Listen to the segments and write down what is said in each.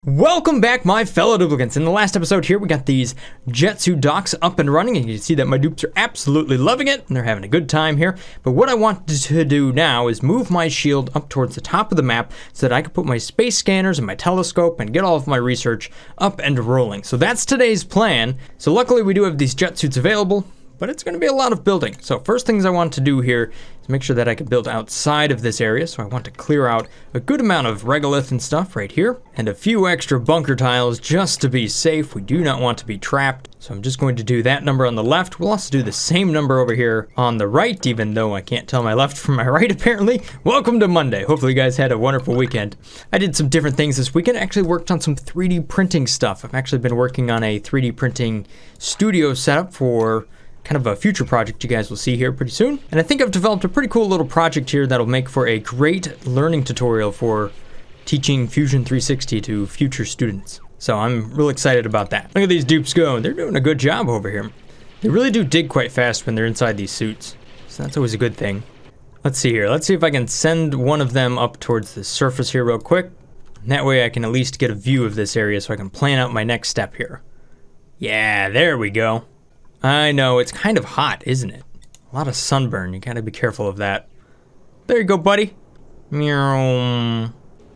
Welcome back, my fellow duplicants. In the last episode here, we got these Jetsu docks up and running, and you can see that my dupes are absolutely loving it, and they're having a good time here. But what I want to do now is move my shield up towards the top of the map so that I can put my space scanners and my telescope and get all of my research up and rolling. So that's today's plan. So luckily we do have these jet suits available, but it's going to be a lot of building. So first things I want to do here is make sure that I can build outside of this area. So I want to clear out a good amount of regolith and stuff right here, and a few extra bunker tiles just to be safe. We do not want to be trapped. So I'm just going to do that number on the left. We'll also do the same number over here on the right, even though I can't tell my left from my right apparently. Welcome to Monday. Hopefully you guys had a wonderful weekend. I did some different things this weekend. I actually worked on some 3D printing stuff. I've actually been working on a 3D printing studio setup for kind of a future project you guys will see here pretty soon. And I think I've developed a pretty cool little project here that'll make for a great learning tutorial for teaching Fusion 360 to future students. So I'm real excited about that. Look at these dupes go. They're doing a good job over here. They really do dig quite fast when they're inside these suits. So that's always a good thing. Let's see here. Let's see if I can send one of them up towards the surface here real quick. And that way I can at least get a view of this area so I can plan out my next step here. Yeah, there we go. I know, it's kind of hot, isn't it? A lot of sunburn, you gotta be careful of that. There you go, buddy. Meow.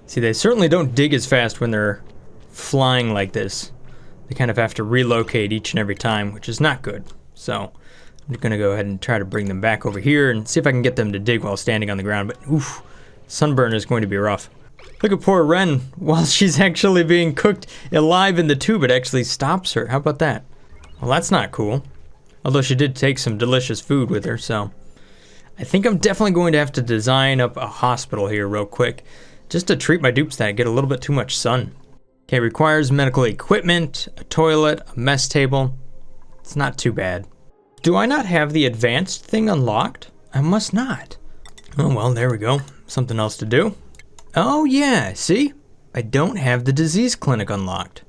See, they certainly don't dig as fast when they're flying like this. They kind of have to relocate each and every time, which is not good. So, I'm gonna go ahead and try to bring them back over here and see if I can get them to dig while standing on the ground, but oof, sunburn is going to be rough. Look at poor Ren, while she's actually being cooked alive in the tube, it actually stops her. How about that? Well, that's not cool. Although she did take some delicious food with her, so I think I'm definitely going to have to design up a hospital here real quick, just to treat my dupes that get a little bit too much sun. Okay, requires medical equipment, a toilet, a mess table. It's not too bad. Do I not have the advanced thing unlocked? I must not. Oh well, there we go. Something else to do. Oh yeah, see? I don't have the disease clinic unlocked.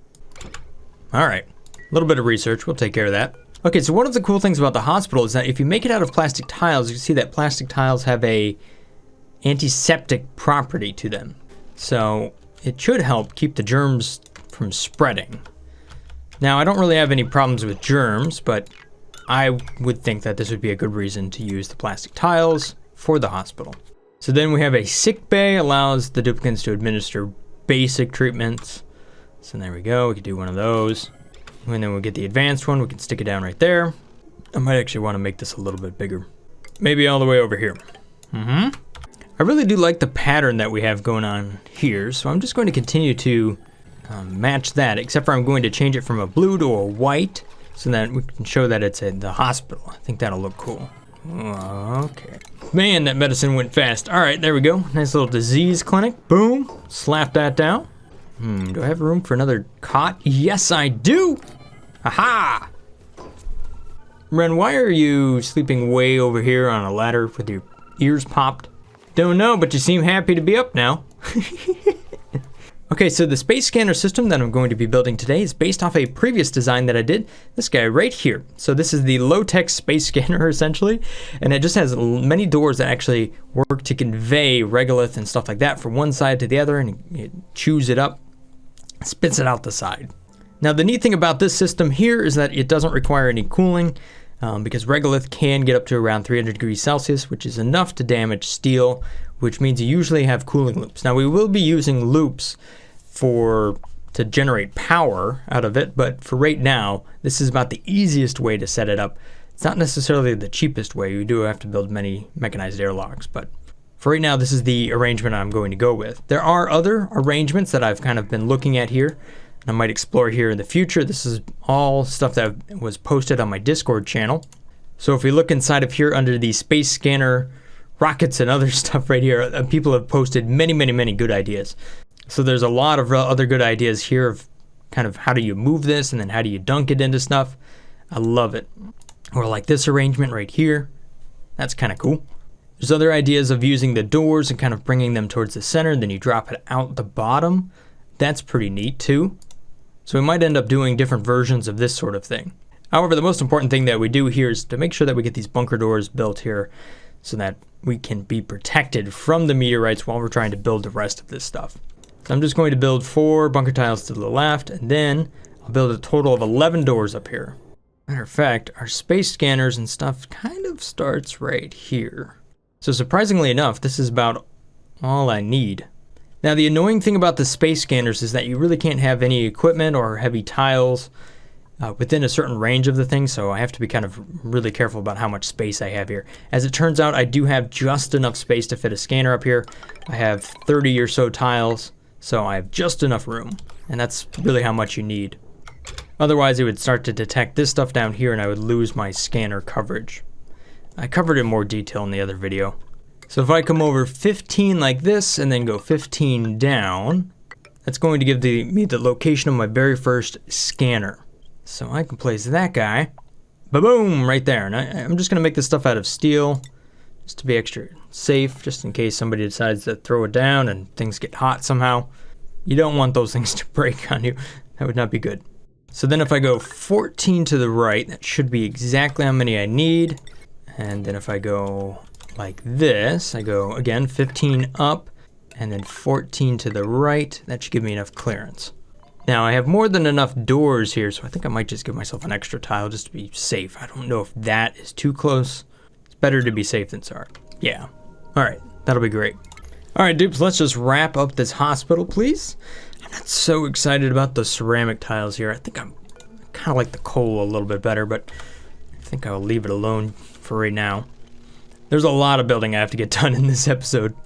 All right. A little bit of research, we'll take care of that. Okay, so one of the cool things about the hospital is that if you make it out of plastic tiles, you can see that plastic tiles have a antiseptic property to them. So it should help keep the germs from spreading. Now, I don't really have any problems with germs, but I would think that this would be a good reason to use the plastic tiles for the hospital. So then we have a sickbay, allows the duplicants to administer basic treatments. So there we go, we could do one of those. And then we'll get the advanced one, we can stick it down right there. I might actually want to make this a little bit bigger. Maybe all the way over here. I really do like the pattern that we have going on here, so I'm just going to continue to match that, except for I'm going to change it from a blue to a white, so that we can show that it's at the hospital. I think that'll look cool. Okay. Man, that medicine went fast. All right, there we go. Nice little disease clinic. Boom, slap that down. Do I have room for another cot? Yes, I do! Aha! Ren, why are you sleeping way over here on a ladder with your ears popped? Don't know, but you seem happy to be up now. Okay, so the space scanner system that I'm going to be building today is based off a previous design that I did. This guy right here. So this is the low-tech space scanner, essentially. And it just has many doors that actually work to convey regolith and stuff like that from one side to the other, and it chews it up, spits it out the side. Now the neat thing about this system here is that it doesn't require any cooling because regolith can get up to around 300 degrees Celsius, which is enough to damage steel, which means you usually have cooling loops. Now we will be using loops to generate power out of it, but for right now, this is about the easiest way to set it up. It's not necessarily the cheapest way. You do have to build many mechanized airlocks, but for right now, this is the arrangement I'm going to go with. There are other arrangements that I've kind of been looking at here, and I might explore here in the future. This is all stuff that was posted on my Discord channel. So if we look inside of here under the space scanner, rockets and other stuff right here, people have posted many good ideas. So there's a lot of other good ideas here of kind of how do you move this and then how do you dunk it into stuff. I love it. Or like this arrangement right here. That's kind of cool. There's other ideas of using the doors and kind of bringing them towards the center, then you drop it out the bottom. That's pretty neat too. So we might end up doing different versions of this sort of thing. However, the most important thing that we do here is to make sure that we get these bunker doors built here so that we can be protected from the meteorites while we're trying to build the rest of this stuff. So I'm just going to build 4 bunker tiles to the left, and then I'll build a total of 11 doors up here. Matter of fact, our space scanners and stuff kind of starts right here. So surprisingly enough, this is about all I need. Now the annoying thing about the space scanners is that you really can't have any equipment or heavy tiles within a certain range of the thing, so I have to be kind of really careful about how much space I have here. As it turns out, I do have just enough space to fit a scanner up here. I have 30 or so tiles, so I have just enough room, and that's really how much you need. Otherwise, it would start to detect this stuff down here and I would lose my scanner coverage. I covered it in more detail in the other video. So if I come over 15 like this and then go 15 down, that's going to give me the location of my very first scanner. So I can place that guy, ba-boom, right there. And I'm just gonna make this stuff out of steel, just to be extra safe, just in case somebody decides to throw it down and things get hot somehow. You don't want those things to break on you. That would not be good. So then if I go 14 to the right, that should be exactly how many I need. And then if I go like this, I go again 15 up and then 14 to the right. That should give me enough clearance. Now I have more than enough doors here, so I think I might just give myself an extra tile just to be safe. I don't know if that is too close. It's better to be safe than sorry. Yeah. All right, that'll be great. All right, dupes, let's just wrap up this hospital, please. I'm not so excited about the ceramic tiles here. I think I'm kind of like the coal a little bit better, but I think I'll leave it alone for right now. There's a lot of building I have to get done in this episode.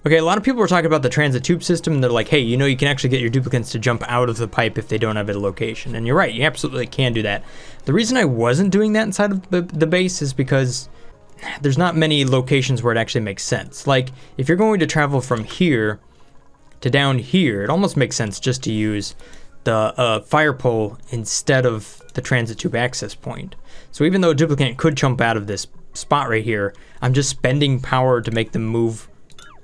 Okay, a lot of people were talking about the transit tube system, and they're like, hey, you know, you can actually get your duplicates to jump out of the pipe if they don't have a location. And you're right, you absolutely can do that. The reason I wasn't doing that inside of the base is because there's not many locations where it actually makes sense. Like, if you're going to travel from here to down here, it almost makes sense just to use the fire pole instead of the transit tube access point. So even though a duplicate could jump out of this spot right here, I'm just spending power to make them move,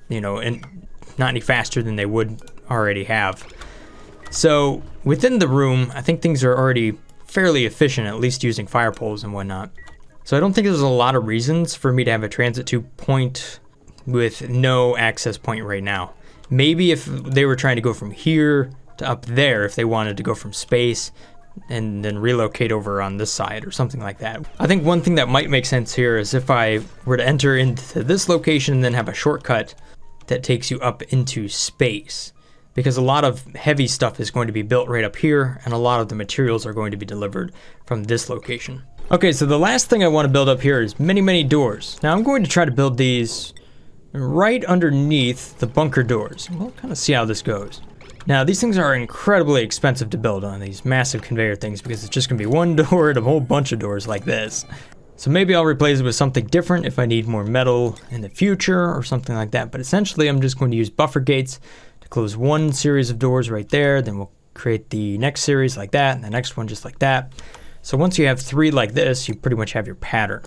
you know, and not any faster than they would already have. So within the room, I think things are already fairly efficient, at least using fire poles and whatnot. So I don't think there's a lot of reasons for me to have a transit tube point with no access point right now. Maybe if they were trying to go from here to up there, if they wanted to go from space and then relocate over on this side or something like that. I think one thing that might make sense here is if I were to enter into this location and then have a shortcut that takes you up into space, because a lot of heavy stuff is going to be built right up here and a lot of the materials are going to be delivered from this location. Okay, so the last thing I want to build up here is many doors. Now I'm going to try to build these right underneath the bunker doors. We'll kind of see how this goes. Now these things are incredibly expensive to build on, these massive conveyor things, because it's just going to be one door and a whole bunch of doors like this. So maybe I'll replace it with something different if I need more metal in the future or something like that. But essentially I'm just going to use buffer gates to close one series of doors right there. Then we'll create the next series like that and the next one just like that. So once you have 3 like this, you pretty much have your pattern.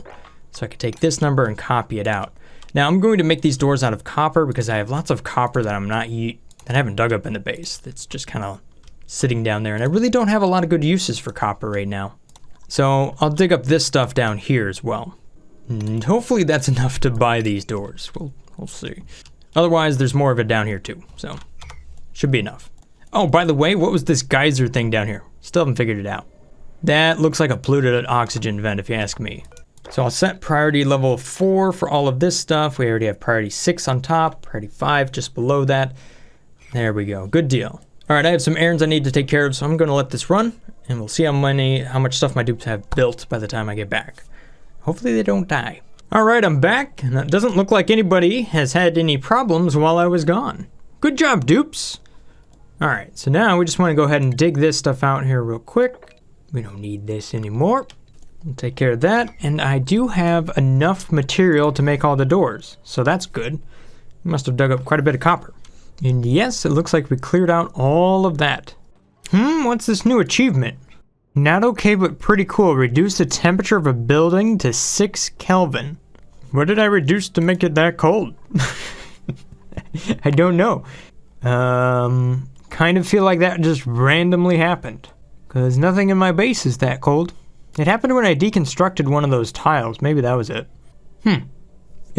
So I could take this number and copy it out. Now I'm going to make these doors out of copper because I have lots of copper that I haven't dug up in the base. That's just kind of sitting down there. And I really don't have a lot of good uses for copper right now. So I'll dig up this stuff down here as well. And hopefully that's enough to buy these doors. We'll see. Otherwise, there's more of it down here too. So should be enough. Oh, by the way, what was this geyser thing down here? Still haven't figured it out. That looks like a polluted oxygen vent if you ask me. So I'll set priority level 4 for all of this stuff. We already have priority 6 on top, priority 5 just below that. There we go, good deal. All right, I have some errands I need to take care of, so I'm gonna let this run and we'll see how much stuff my dupes have built by the time I get back. Hopefully they don't die. All right, I'm back, and it doesn't look like anybody has had any problems while I was gone. Good job, dupes. All right, so now we just wanna go ahead and dig this stuff out here real quick. We don't need this anymore. We'll take care of that, and I do have enough material to make all the doors, so that's good. We must have dug up quite a bit of copper. And yes, it looks like we cleared out all of that. What's this new achievement? Not okay, but pretty cool. Reduce the temperature of a building to 6 Kelvin. What did I reduce to make it that cold? I don't know. Kind of feel like that just randomly happened. Because nothing in my base is that cold. It happened when I deconstructed one of those tiles. Maybe that was it.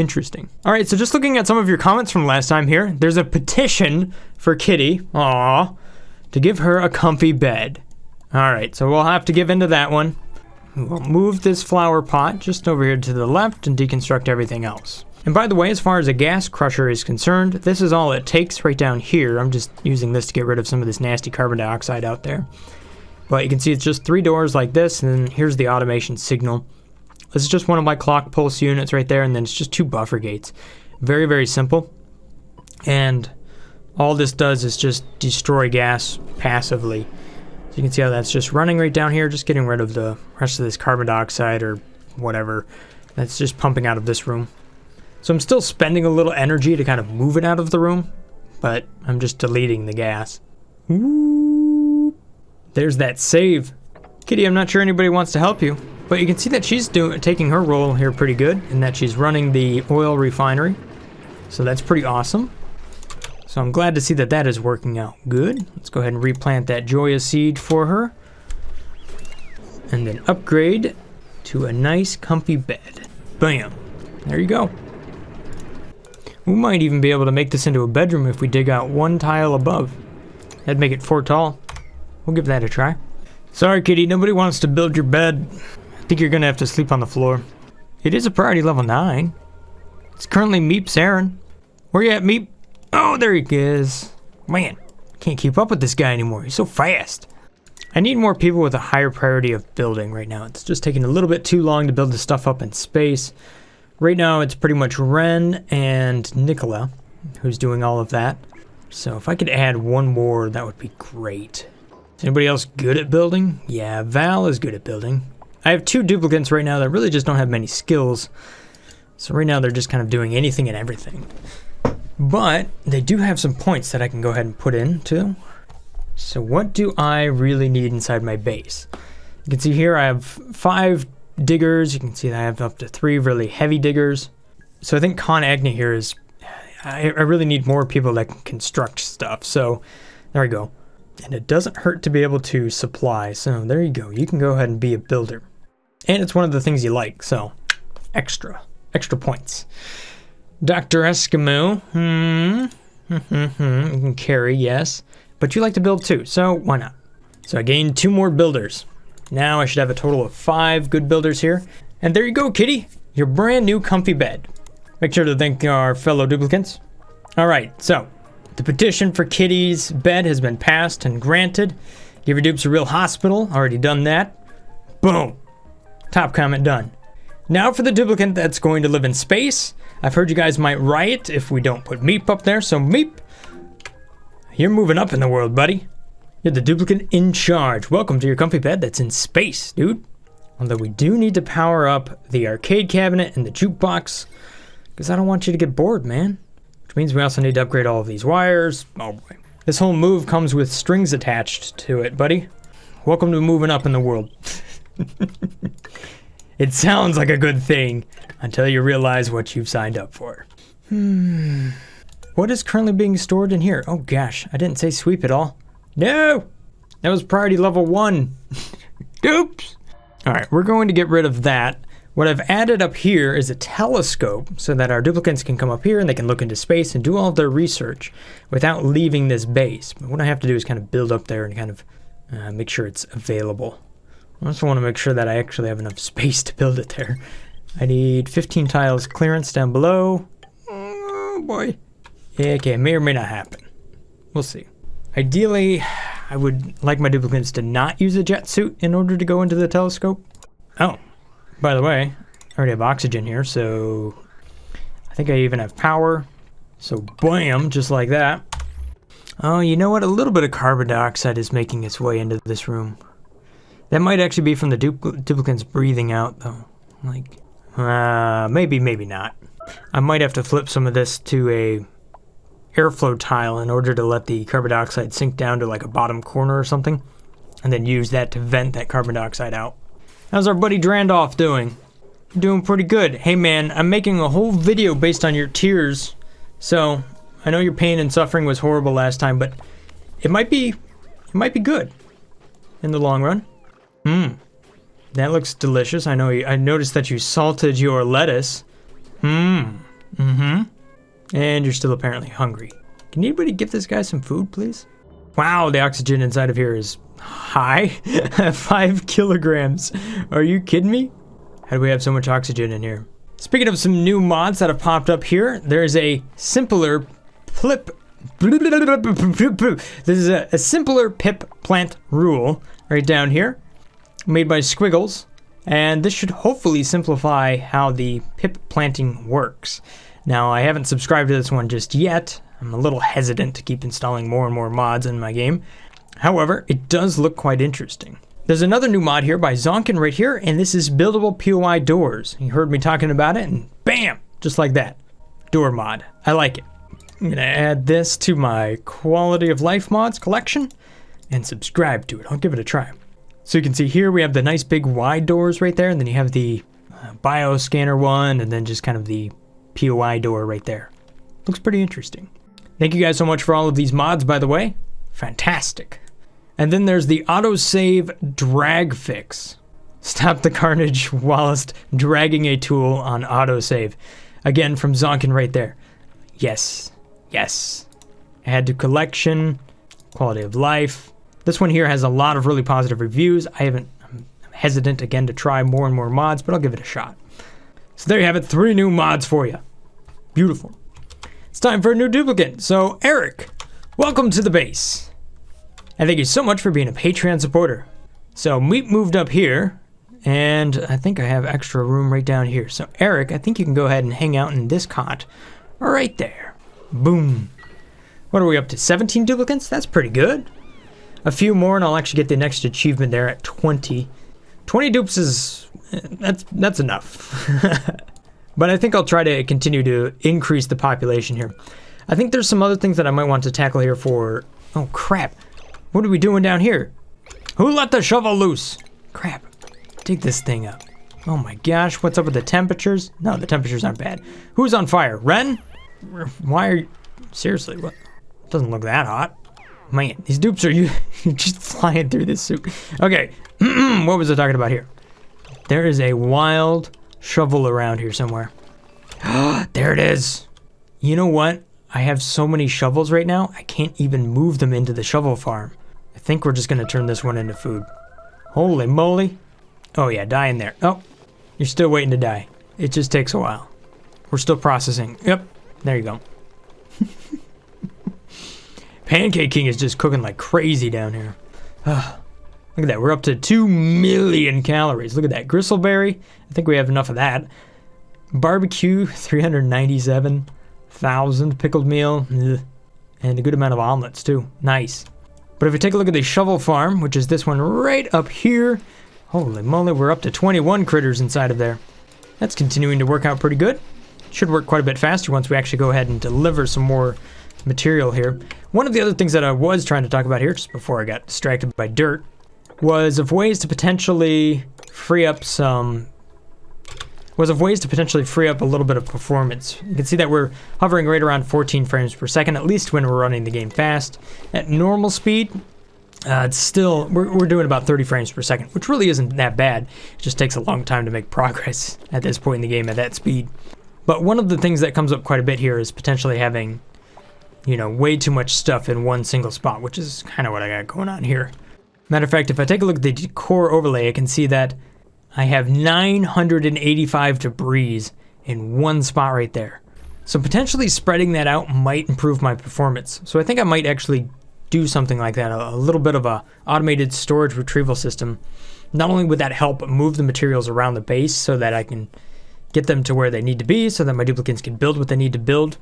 Interesting. All right, so just looking at some of your comments from last time here, there's a petition for Kitty, to give her a comfy bed. All right, so we'll have to give into that one. We'll move this flower pot just over here to the left and deconstruct everything else. And by the way, as far as a gas crusher is concerned, this is all it takes right down here. I'm just using this to get rid of some of this nasty carbon dioxide out there. But you can see it's just 3 doors like this, and then here's the automation signal. This is just one of my clock pulse units right there, and then it's just 2 buffer gates. Very, very simple. And all this does is just destroy gas passively. So you can see how that's just running right down here, just getting rid of the rest of this carbon dioxide or whatever that's just pumping out of this room. So I'm still spending a little energy to kind of move it out of the room, but I'm just deleting the gas. Ooh. There's that save. Kitty, I'm not sure anybody wants to help you, but you can see that she's taking her role here pretty good, in that she's running the oil refinery. So that's pretty awesome. So I'm glad to see that that is working out good. Let's go ahead and replant that Joya seed for her. And then upgrade to a nice comfy bed. Bam. There you go. We might even be able to make this into a bedroom if we dig out 1 tile above. That'd make it 4 tall. We'll give that a try. Sorry, Kitty, nobody wants to build your bed. I think you're gonna have to sleep on the floor. It is a priority level 9. It's currently Meep's Aaron. Where you at, Meep? Oh, there he is. Man, can't keep up with this guy anymore. He's so fast. I need more people with a higher priority of building right now. It's just taking a little bit too long to build this stuff up in space. Right now, it's pretty much Ren and Nicola who's doing all of that. So if I could add 1 more, that would be great. Is anybody else good at building? Yeah, Val is good at building. I have 2 duplicants right now that really just don't have many skills. So right now, they're just kind of doing anything and everything. But they do have some points that I can go ahead and put in too. So what do I really need inside my base? You can see here I have 5 diggers. You can see that I have up to 3 really heavy diggers. So I think Con Agni here is, I really need more people that can construct stuff. So there we go. And it doesn't hurt to be able to supply. So there you go. You can go ahead and be a builder. And it's one of the things you like. So extra points. Dr. Eskimo, you can carry, yes, but you like to build too, so why not? So I gained 2 more builders. Now I should have a total of 5 good builders here. And there you go, Kitty, your brand new comfy bed. Make sure to thank our fellow duplicants. All right, so the petition for Kitty's bed has been passed and granted. Give your dupes a real hospital, already done that. Boom, top comment done. Now for the duplicant that's going to live in space. I've heard you guys might riot if we don't put Meep up there, so Meep, you're moving up in the world, buddy. You're the duplicant in charge. Welcome to your comfy bed that's in space, dude. Although we do need to power up the arcade cabinet and the jukebox, because I don't want you to get bored, man. Which means we also need to upgrade all of these wires. Oh boy. This whole move comes with strings attached to it, buddy. Welcome to moving up in the world. It sounds like a good thing until you realize what you've signed up for. What is currently being stored in here? Oh gosh, I didn't say sweep at all. No! That was priority level 1. Oops! Alright, we're going to get rid of that. What I've added up here is a telescope so that our duplicants can come up here and they can look into space and do all of their research without leaving this base. But what I have to do is kind of build up there and kind of make sure it's available. I also want to make sure that I actually have enough space to build it there. I need 15 tiles clearance down below. Oh boy. Yeah, okay, may or may not happen. We'll see. Ideally, I would like my duplicants to not use a jet suit in order to go into the telescope. Oh, by the way, I already have oxygen here, so I think I even have power. So bam, just like that. Oh, you know what? A little bit of carbon dioxide is making its way into this room. That might actually be from the duplicants breathing out, though. Like, maybe not. I might have to flip some of this to a airflow tile in order to let the carbon dioxide sink down to like a bottom corner or something, and then use that to vent that carbon dioxide out. How's our buddy Drandoff doing? Doing pretty good. Hey man, I'm making a whole video based on your tears, so I know your pain and suffering was horrible last time, but it might be good in the long run. That looks delicious. I know. I noticed that you salted your lettuce. And you're still apparently hungry. Can anybody give this guy some food, please? Wow, the oxygen inside of here is high. 5 kilograms. Are you kidding me? How do we have so much oxygen in here? Speaking of some new mods that have popped up here, there's a simpler pip. This is a simpler pip plant rule right down here, made by Squiggles, and this should hopefully simplify how the pip planting works. Now, I haven't subscribed to this one just yet. I'm a little hesitant to keep installing more and more mods in my game. However, it does look quite interesting. There's another new mod here by Zonkin right here, and this is Buildable Py Doors. You heard me talking about it, and bam! Just like that. Door mod. I like it. I'm gonna add this to my quality of life mods collection and subscribe to it. I'll give it a try. So you can see here we have the nice big wide doors right there, and then you have the bioscanner one, and then just kind of the POI door right there. Looks pretty interesting. Thank you guys so much for all of these mods, by the way. Fantastic. And then there's the autosave drag fix. Stop the carnage whilst dragging a tool on autosave. Again, from Zonkin right there. Yes. Yes. Add to collection. Quality of life. This one here has a lot of really positive reviews. I'm hesitant again to try more and more mods, but I'll give it a shot. So there you have it, 3 new mods for you. Beautiful. It's time for a new duplicate. So Eric, welcome to the base. And thank you so much for being a Patreon supporter. So Meep moved up here, and I think I have extra room right down here. So Eric, I think you can go ahead and hang out in this cot right there. Boom. What are we up to? 17 duplicates? That's pretty good. A few more and I'll actually get the next achievement there at 20. 20 dupes is, that's enough. But I think I'll try to continue to increase the population here. I think there's some other things that I might want to tackle here for, oh crap. What are we doing down here? Who let the shovel loose? Crap, dig this thing up. Oh my gosh, what's up with the temperatures? No, the temperatures aren't bad. Who's on fire? Ren? Why are you, seriously, what? It doesn't look that hot. Man, these dupes are just flying through this soup. Okay, what was I talking about here? There is a wild shovel around here somewhere. There it is. You know what? I have so many shovels right now, I can't even move them into the shovel farm. I think we're just gonna turn this one into food. Holy moly. Oh yeah, die in there. Oh, you're still waiting to die. It just takes a while. We're still processing. Yep, there you go. Pancake King is just cooking like crazy down here. Look at that, we're up to 2 million calories. Look at that, gristleberry, I think we have enough of that. Barbecue, 397,000. Pickled meal, ugh. And a good amount of omelets too, nice. But if we take a look at the shovel farm, which is this one right up here, holy moly, we're up to 21 critters inside of there. That's continuing to work out pretty good. Should work quite a bit faster once we actually go ahead and deliver some more material here. One of the other things that I was trying to talk about here, just before I got distracted by dirt, was of ways to potentially free up a little bit of performance. You can see that we're hovering right around 14 frames per second, at least when we're running the game fast. At normal speed, it's still, we're doing about 30 frames per second, which really isn't that bad. It just takes a long time to make progress at this point in the game at that speed. But one of the things that comes up quite a bit here is potentially having, you know, way too much stuff in one single spot, which is kind of what I got going on here. Matter of fact, if I take a look at the core overlay, I can see that I have 985 debris in one spot right there. So potentially spreading that out might improve my performance. So I think I might actually do something like that, a little bit of a automated storage retrieval system. Not only would that help move the materials around the base so that I can get them to where they need to be so that my duplicates can build what they need to build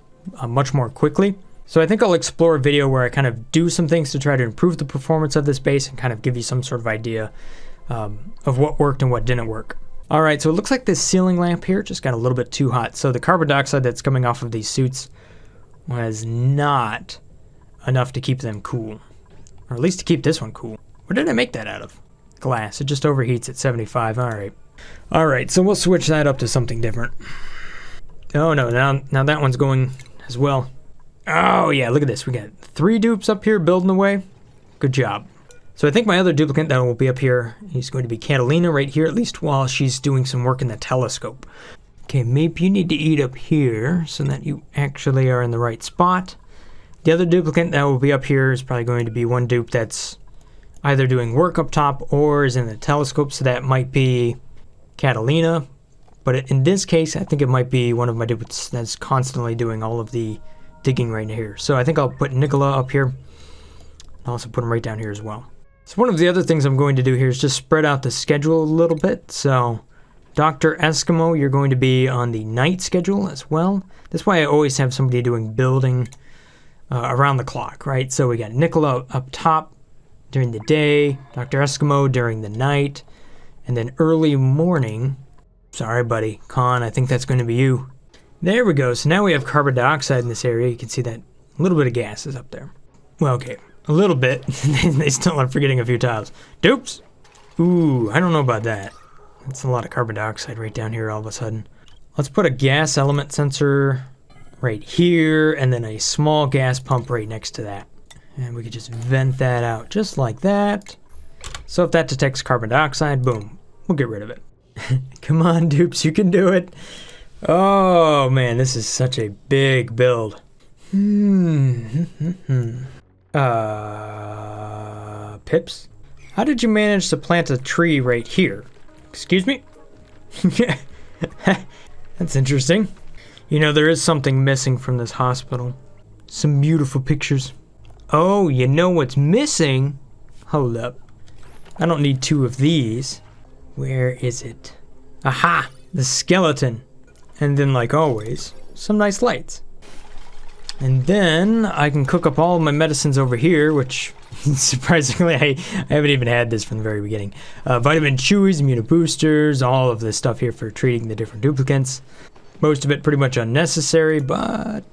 much more quickly. So I think I'll explore a video where I kind of do some things to try to improve the performance of this base and kind of give you some sort of idea of what worked and what didn't work. All right, so it looks like this ceiling lamp here just got a little bit too hot. So the carbon dioxide that's coming off of these suits was not enough to keep them cool, or at least to keep this one cool. What did I make that out of? Glass. It just overheats at 75. All right, so we'll switch that up to something different. Oh no, now that one's going as well. Oh yeah, look at this. We got 3 dupes up here building away. Good job. So I think my other duplicate that will be up here, he's going to be Catalina right here, at least while she's doing some work in the telescope. Okay, Meep, you need to eat up here so that you actually are in the right spot. The other duplicate that will be up here is probably going to be one dupe that's either doing work up top or is in the telescope, so that might be Catalina. But in this case, I think it might be one of my dupes that's constantly doing all of the digging right here. So I think I'll put Nicola up here. I'll also put him right down here as well. So one of the other things I'm going to do here is just spread out the schedule a little bit. So Dr. Eskimo, you're going to be on the night schedule as well. That's why I always have somebody doing building around the clock, right? So we got Nicola up top during the day, Dr. Eskimo during the night, and then early morning. Sorry, buddy. Con, I think that's going to be you. There we go. So now we have carbon dioxide in this area. You can see that a little bit of gas is up there. Well, okay. A little bit. They still are forgetting a few tiles. Dupes! Ooh, I don't know about that. That's a lot of carbon dioxide right down here all of a sudden. Let's put a gas element sensor right here, and then a small gas pump right next to that. And we could just vent that out just like that. So if that detects carbon dioxide, boom, we'll get rid of it. Come on, dupes, you can do it. Oh, man, this is such a big build. Pips? How did you manage to plant a tree right here? Excuse me? That's interesting. You know, there is something missing from this hospital. Some beautiful pictures. Oh, you know what's missing? Hold up. I don't need two of these. Where is it? Aha! The skeleton. And then, like always, some nice lights. And then I can cook up all my medicines over here, which surprisingly I haven't even had this from the very beginning. Vitamin chewies, immunoboosters, all of this stuff here for treating the different duplicates. Most of it pretty much unnecessary, but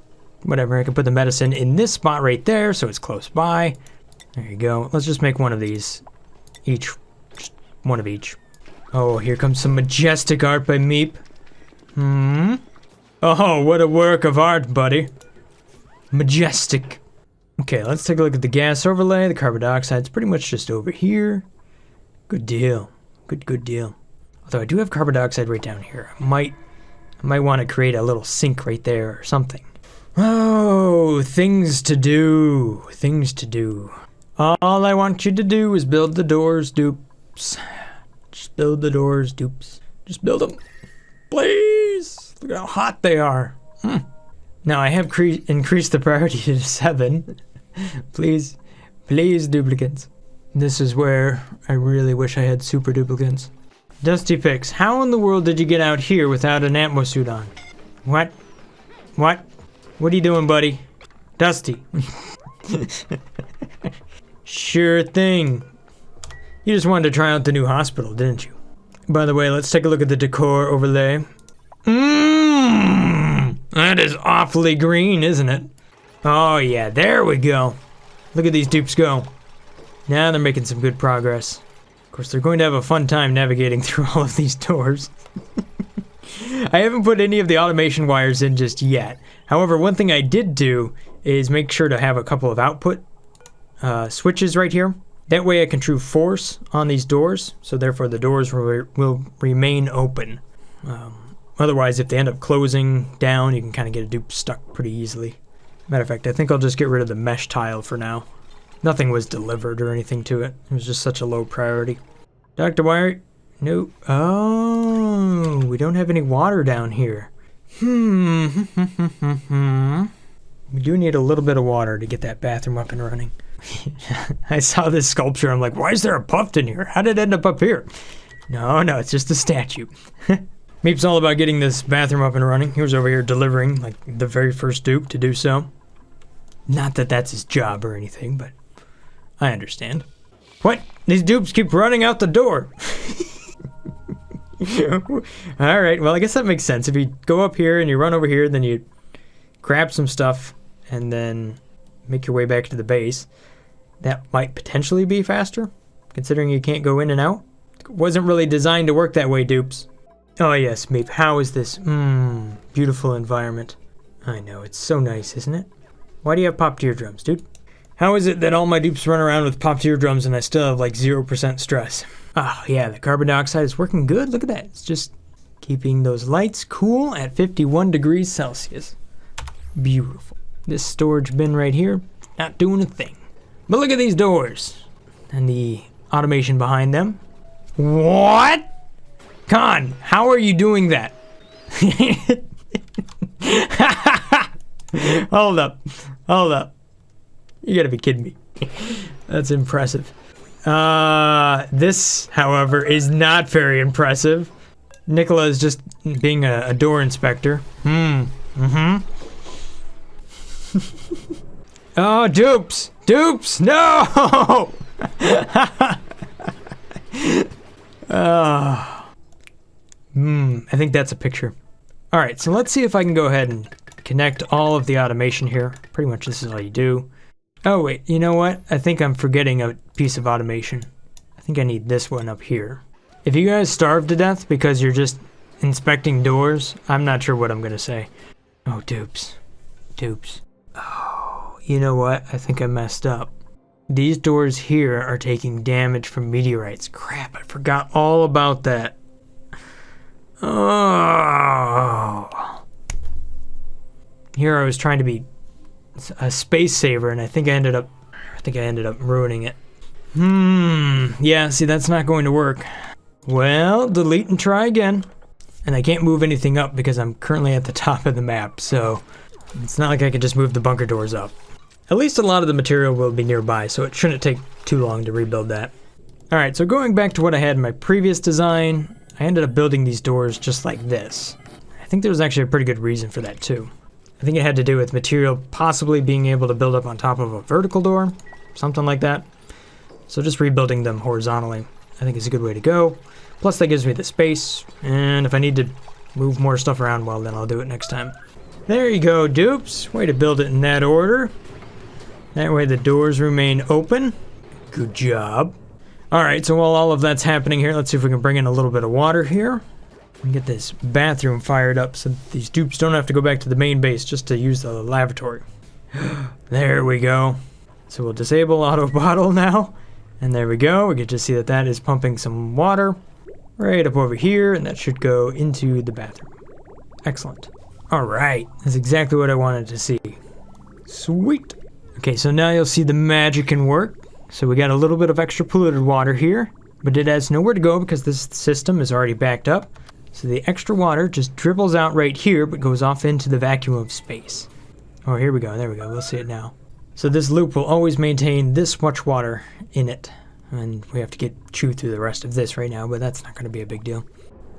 whatever. I can put the medicine in this spot right there, so it's close by. There you go. Let's just make one of these. Each. Just one of each. Oh, here comes some majestic art by Meep. Oh, what a work of art, buddy. Majestic. Okay, let's take a look at the gas overlay. The carbon dioxide's pretty much just over here. Good deal. Good deal. Although I do have carbon dioxide right down here. I might want to create a little sink right there or something. Oh, things to do. Things to do. All I want you to do is build the doors, dupes. Just build the doors, dupes. Just build them. Please. Look at how hot they are. Now I have increased the priority to 7. Please, duplicates. This is where I really wish I had super duplicates. Dusty Pix, how in the world did you get out here without an atmo suit on? What? What are you doing, buddy? Dusty. Sure thing. You just wanted to try out the new hospital, didn't you? By the way, let's take a look at the decor overlay. That is awfully green, isn't it? Oh yeah, there we go. Look at these dupes go. Now they're making some good progress. Of course, they're going to have a fun time navigating through all of these doors. I haven't put any of the automation wires in just yet. However, one thing I did do is make sure to have a couple of output switches right here. That way I can true force on these doors, so therefore the doors will remain open. Otherwise, if they end up closing down, you can kind of get a dupe stuck pretty easily. Matter of fact, I think I'll just get rid of the mesh tile for now. Nothing was delivered or anything to it. It was just such a low priority. Dr. Wire? No. Oh, we don't have any water down here. We do need a little bit of water to get that bathroom up and running. I saw this sculpture. I'm like, why is there a puff in here? How did it end up here? No, it's just a statue. Meep's all about getting this bathroom up and running. He was over here delivering, like, the very first dupe to do so. Not that that's his job or anything, but I understand. What? These dupes keep running out the door. Alright, well, I guess that makes sense. If you go up here and you run over here, then you grab some stuff and then make your way back to the base. That might potentially be faster, considering you can't go in and out. It wasn't really designed to work that way, dupes. Oh yes, Meep, how is this? Beautiful environment. I know, it's so nice, isn't it? Why do you have popped eardrums, dude? How is it that all my dupes run around with popped eardrums and I still have like 0% stress? Oh yeah, the carbon dioxide is working good. Look at that. It's just Keeping those lights cool at 51 degrees Celsius. Beautiful. This storage bin right here, not doing a thing. But look at these doors and the automation behind them. What? Con, how are you doing that? Hold up. You gotta be kidding me. That's impressive. This, however, is not very impressive. Nicola is just being a door inspector. Oh, dupes! Dupes! No! I think that's a picture. Alright, so let's see if I can go ahead and connect all of the automation here. Pretty much this is all you do. Oh wait, you know what? I think I'm forgetting a piece of automation. I think I need this one up here. If you guys starve to death because you're just inspecting doors, I'm not sure what I'm gonna say. Oh, dupes. Dupes. Oh, you know what? I think I messed up. These doors here are taking damage from meteorites. Crap, I forgot all about that. Oh. Here I was trying to be a space saver, and I think I ended up ruining it. Yeah, see, that's not going to work. Well, delete and try again. And I can't move anything up because I'm currently at the top of the map, so it's not like I can just move the bunker doors up. At least a lot of the material will be nearby, so it shouldn't take too long to rebuild that. Alright, so going back to what I had in my previous design, I ended up building these doors just like this. I think there was actually a pretty good reason for that too. I think it had to do with material possibly being able to build up on top of a vertical door, something like that. So just rebuilding them horizontally, I think is a good way to go. Plus that gives me the space, and if I need to move more stuff around, well then I'll do it next time. There you go, dupes. Way to build it in that order. That way the doors remain open. Good job. Alright, so while all of that's happening here, let's see if we can bring in a little bit of water here. And get this bathroom fired up so these dupes don't have to go back to the main base just to use the lavatory. There we go. So we'll disable auto bottle now. And there we go. We get to see that that is pumping some water right up over here, and that should go into the bathroom. Excellent. Alright, that's exactly what I wanted to see. Sweet. Okay, so now you'll see the magic can work. So we got a little bit of extra polluted water here, but it has nowhere to go because this system is already backed up. So the extra water just dribbles out right here, but goes off into the vacuum of space. Oh, here we go. There we go. We'll see it now. So this loop will always maintain this much water in it. And we have to chew through the rest of this right now, but that's not going to be a big deal.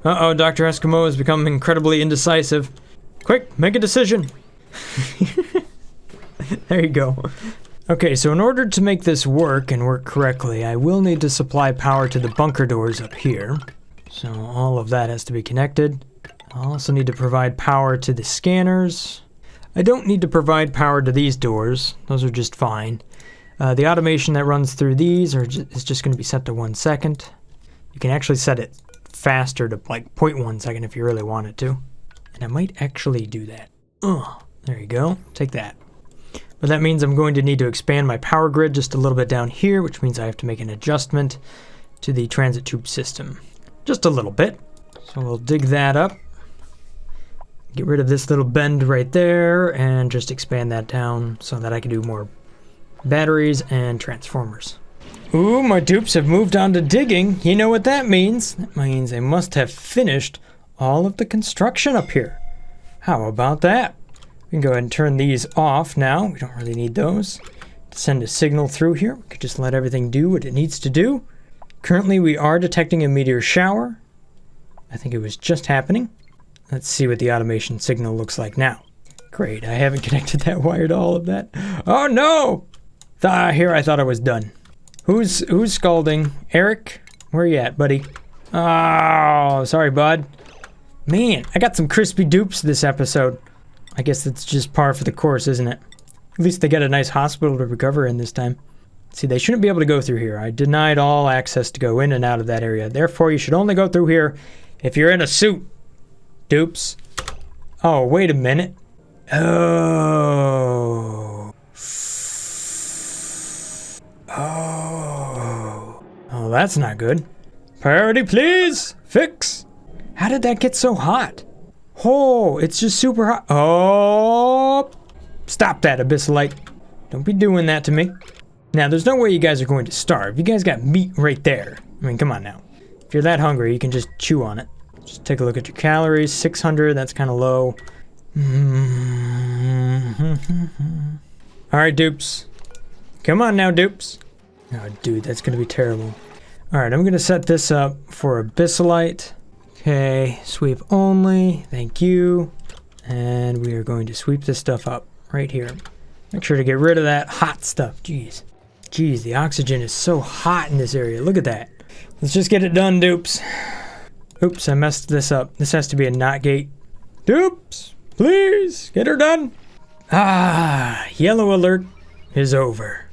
Uh-oh, Dr. Eskimo has become incredibly indecisive. Quick, make a decision. There you go. Okay, so in order to make this work and work correctly, I will need to supply power to the bunker doors up here. So all of that has to be connected. I'll also need to provide power to the scanners. I don't need to provide power to these doors. Those are just fine. The automation that runs through these is just going to be set to 1 second. You can actually set it faster to like 0.1 second if you really wanted to. And I might actually do that. There you go. Take that. But that means I'm going to need to expand my power grid just a little bit down here, which means I have to make an adjustment to the transit tube system. Just a little bit. So we'll dig that up. Get rid of this little bend right there and just expand that down so that I can do more batteries and transformers. Ooh, my dupes have moved on to digging. You know what that means? That means I must have finished all of the construction up here. How about that? We can go ahead and turn these off now. We don't really need those. To send a signal through here, we could just let everything do what it needs to do. Currently, we are detecting a meteor shower. I think it was just happening. Let's see what the automation signal looks like now. Great, I haven't connected that wire to all of that. Oh no! Here I thought I was done. Who's scalding? Eric? Where are you at, buddy? Oh, sorry, bud. Man, I got some crispy dupes this episode. I guess that's just par for the course, isn't it? At least they got a nice hospital to recover in this time. See, they shouldn't be able to go through here. I denied all access to go in and out of that area. Therefore, you should only go through here if you're in a suit. Dupes. Oh, wait a minute. Oh. Oh, that's not good. Priority, please. Fix. How did that get so hot? Oh, it's just super hot. Oh, stop that, Abyssalite. Don't be doing that to me. Now, there's no way you guys are going to starve. You guys got meat right there. I mean, come on now. If you're that hungry, you can just chew on it. Just take a look at your calories. 600, that's kind of low. All right, dupes. Come on now, dupes. Oh, dude, that's going to be terrible. All right, I'm going to set this up for Abyssalite. Okay, sweep only. Thank you. And we are going to sweep this stuff up right here. Make sure to get rid of that hot stuff. Jeez. Jeez, the oxygen is so hot in this area. Look at that. Let's just get it done, dupes. Oops, I messed this up. This has to be a not gate. Dupes, please, get her done. Ah, yellow alert is over.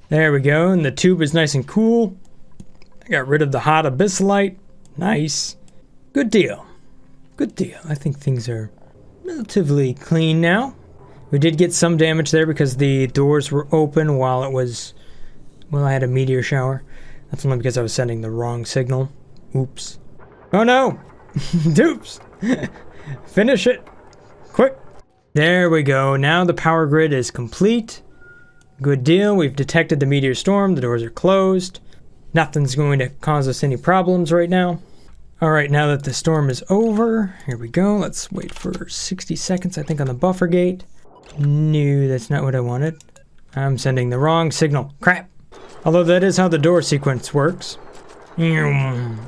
There we go, and the tube is nice and cool. I got rid of the hot Abyssalite. Nice. Good deal. Good deal. I think things are relatively clean now. We did get some damage there because the doors were open while it was... Well, I had a meteor shower. That's only because I was sending the wrong signal. Oops. Oh no! Dupes! Finish it! Quick! There we go. Now the power grid is complete. Good deal. We've detected the meteor storm. The doors are closed. Nothing's going to cause us any problems right now. Alright, now that the storm is over, here we go. Let's wait for 60 seconds, I think, on the buffer gate. No, that's not what I wanted. I'm sending the wrong signal. Crap! Although that is how the door sequence works. And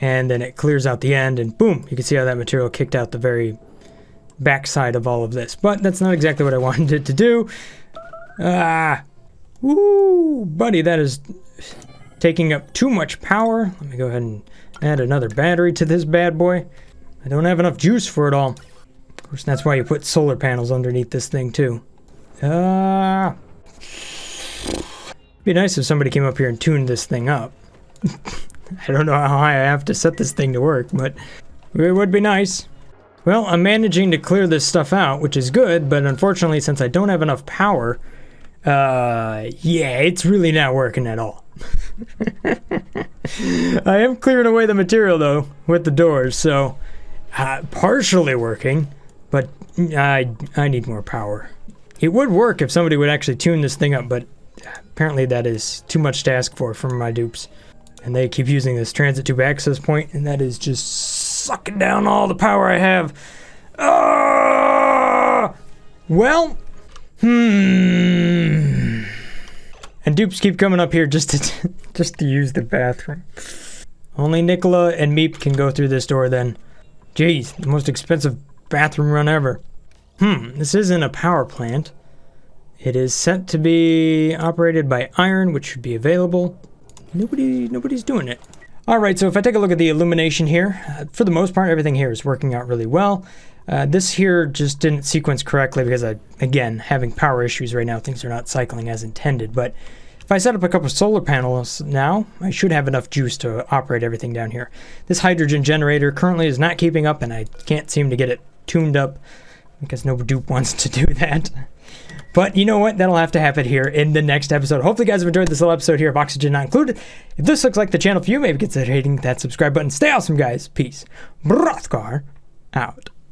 then it clears out the end, and boom! You can see how that material kicked out the very backside of all of this. But that's not exactly what I wanted it to do. Ah! Woo! Buddy, that is taking up too much power. Let me go ahead and add another battery to this bad boy. I don't have enough juice for it all. Of course, that's why you put solar panels underneath this thing, too. It'd be nice if somebody came up here and tuned this thing up. I don't know how high I have to set this thing to work, but it would be nice. Well, I'm managing to clear this stuff out, which is good, but unfortunately, since I don't have enough power, yeah, it's really not working at all. I am clearing away the material, though, with the doors, so partially working, but I need more power. It would work if somebody would actually tune this thing up, but apparently that is too much to ask for from my dupes. And they keep using this transit tube access point, and that is just sucking down all the power I have. Well, And dupes keep coming up here just to use the bathroom. Only Nicola and Meep can go through this door then. Jeez, the most expensive bathroom run ever. This isn't a power plant. It is set to be operated by iron, which should be available. Nobody's doing it. Alright, so if I take a look at the illumination here, for the most part, everything here is working out really well. This here just didn't sequence correctly because again, having power issues right now, things are not cycling as intended. But if I set up a couple of solar panels now, I should have enough juice to operate everything down here. This hydrogen generator currently is not keeping up, and I can't seem to get it tuned up because no dupe wants to do that. But you know what? That'll have to happen here in the next episode. Hopefully you guys have enjoyed this little episode here of Oxygen Not Included. If this looks like the channel for you, maybe consider hitting that subscribe button. Stay awesome, guys. Peace. Brothgar out.